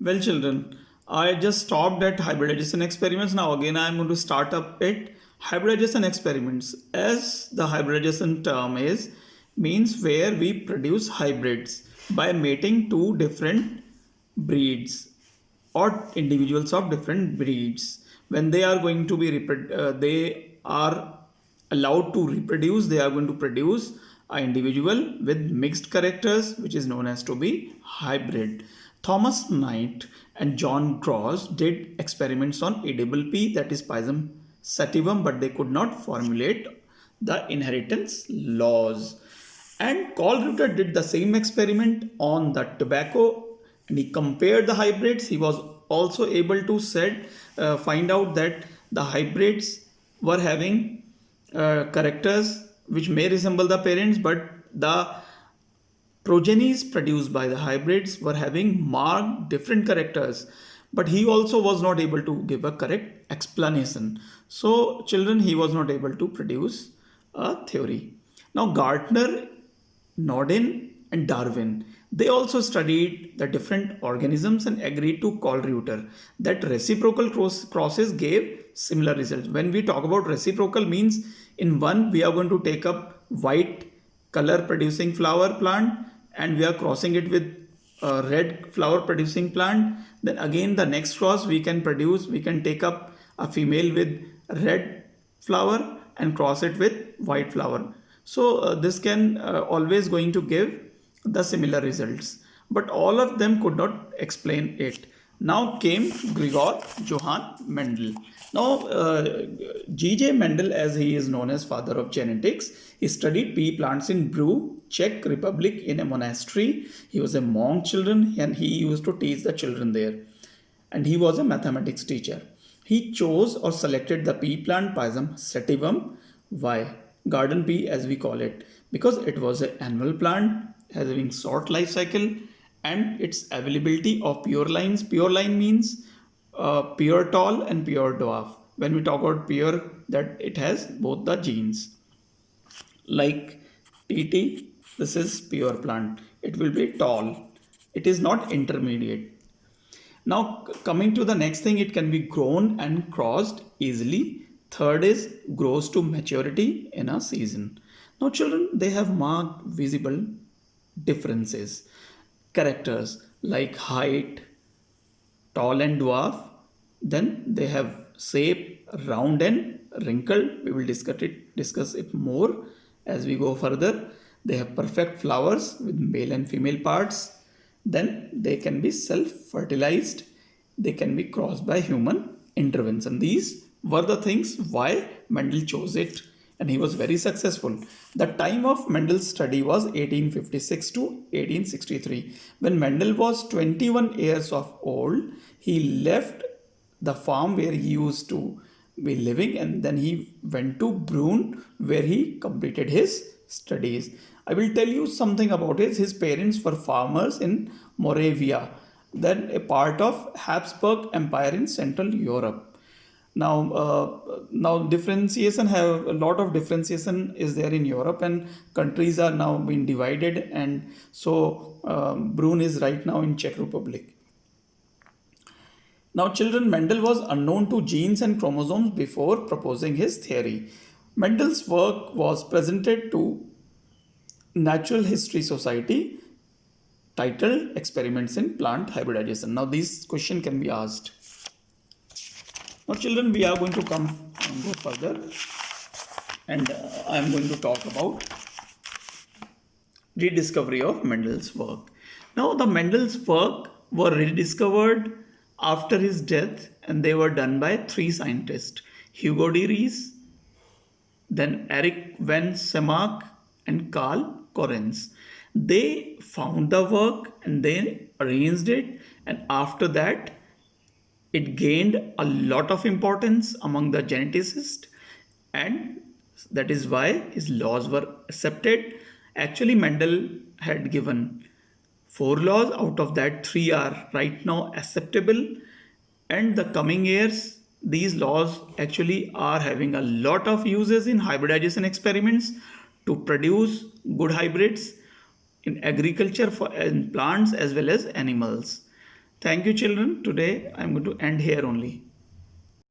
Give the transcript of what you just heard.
Well, children, I just stopped at hybridization experiments. Now, again, I am going to start up at hybridization experiments. As the hybridization term is, means where we produce hybrids by mating two different breeds or individuals of different breeds. When they are going to be they are allowed to reproduce, they are going to produce an individual with mixed characters, which is known as to be hybrid. Thomas Knight and John Gross did experiments on edible pea, that is Pisum sativum, but they could not formulate the inheritance laws. And Carl Ritter did the same experiment on the tobacco, and he compared the hybrids. He was also able to find out that the hybrids were having characters which may resemble the parents, but the progenies produced by the hybrids were having marked different characters. But he also was not able to give a correct explanation. So, children, he was not able to produce a theory. Now, Gartner, Norden, and Darwin, they also studied the different organisms and agreed to Carl Reuter that reciprocal crosses gave similar results. When we talk about reciprocal, means in one we are going to take up white color producing flower plant and we are crossing it with a red flower producing plant. Then again the next cross we can take up a female with red flower and cross it with white flower. So this can always going to give the similar results, but all of them could not explain it. Now came Gregor Johann Mendel. Now, G.J. Mendel, as he is known as father of genetics, he studied pea plants in Bru, Czech Republic, in a monastery. He was a monk, children, and he used to teach the children there. And he was a mathematics teacher. He chose or selected the pea plant Pisum sativum. Why? Garden pea, as we call it, because it was an annual plant having short life cycle and its availability of pure lines. Pure line means pure tall and pure dwarf. When we talk about pure, that it has both the genes. Like TT, this is pure plant. It will be tall. It is not intermediate. Now coming to the next thing, it can be grown and crossed easily. Third is grows to maturity in a season. Now children, they have marked visible differences. Characters like height, tall and dwarf. Then they have shape, round and wrinkled. We will discuss it more as we go further. They have perfect flowers with male and female parts. Then they can be self-fertilized. They can be crossed by human intervention. These were the things why Mendel chose it, and he was very successful. The time of Mendel's study was 1856 to 1863. When Mendel was 21 years of old, he left the farm where he used to be living and then he went to Brunn where he completed his studies. I will tell you something about it. His parents were farmers in Moravia, then a part of Habsburg Empire in Central Europe. Now differentiation have a lot of differentiation is there in Europe, and countries are now being divided, and so Brunn is right now in Czech Republic. Now, children, Mendel was unknown to genes and chromosomes before proposing his theory. Mendel's work was presented to Natural History Society titled Experiments in Plant Hybridization. Now, this question can be asked. Now, children, we are going to come and go further, and I am going to talk about rediscovery of Mendel's work. Now, the Mendel's work were rediscovered after his death, and they were done by three scientists: Hugo de Vries, then Eric van Semmelink, and Carl Correns. They found the work and they arranged it, and after that, it gained a lot of importance among the geneticists, and that is why his laws were accepted. Actually, Mendel had given four laws, out of that three are right now acceptable, and the coming years these laws actually are having a lot of uses in hybridization experiments to produce good hybrids in agriculture for in plants as well as animals. Thank you, children. Today I'm going to end here only.